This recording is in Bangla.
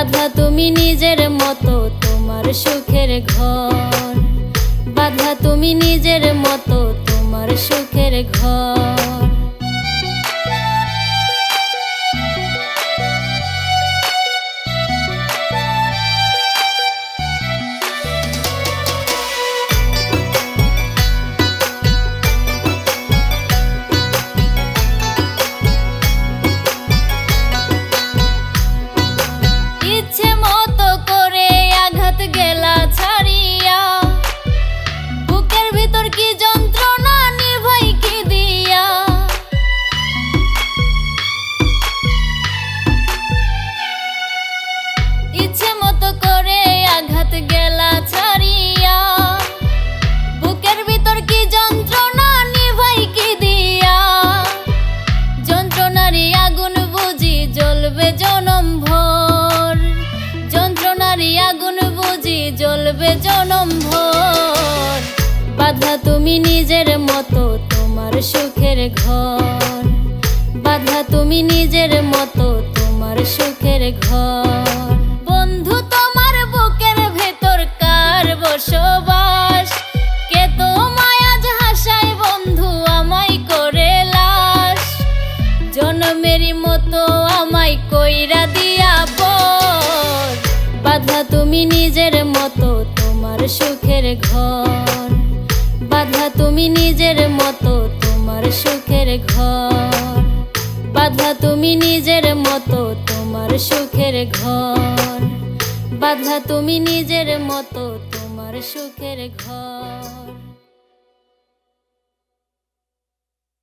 বাঁধা তুমি নিজের মতো তোমার সুখের ঘর, বাঁধা তুমি নিজের মতো তোমার সুখের ঘর। ইচ্ছে মতো করে আঘাত গেলা ছাড়িয়া, বুকের ভিতর কি যন্ত্রণা নিভাই কি দিয়া। ইচ্ছে মতো করে আঘাত গেলা ছাড়িয়া, বুকের ভিতর কি যন্ত্রণা নিভাই কি দিয়া। যন্ত্রণারই আগুন বুঝি জ্বলবে জনম ভর, যন্ত্রণারই আগুন বুঝি জ্বলবে জনম ভর। বাঁধা তুমি নিজের মতো তোমার সুখের ঘর, বাঁধা তুমি নিজের মতো তোমার সুখের ঘর। বন্ধু তোমার বুকের ভেতর কার বসবাস, কে তোমায় আজ হাসায় বন্ধু আমায় করে লাশ। জনমেরই মতো আমায় কইরা দিয়া পর, বাঁধা তুমি নিজের মতো তোমার সুখের ঘর, বাঁধা তুমি নিজের মতো তোমার সুখের ঘর, বাঁধা তুমি নিজের মতো তোমার সুখের ঘর, বাঁধা তুমি নিজের মতো তোমার সুখের ঘর।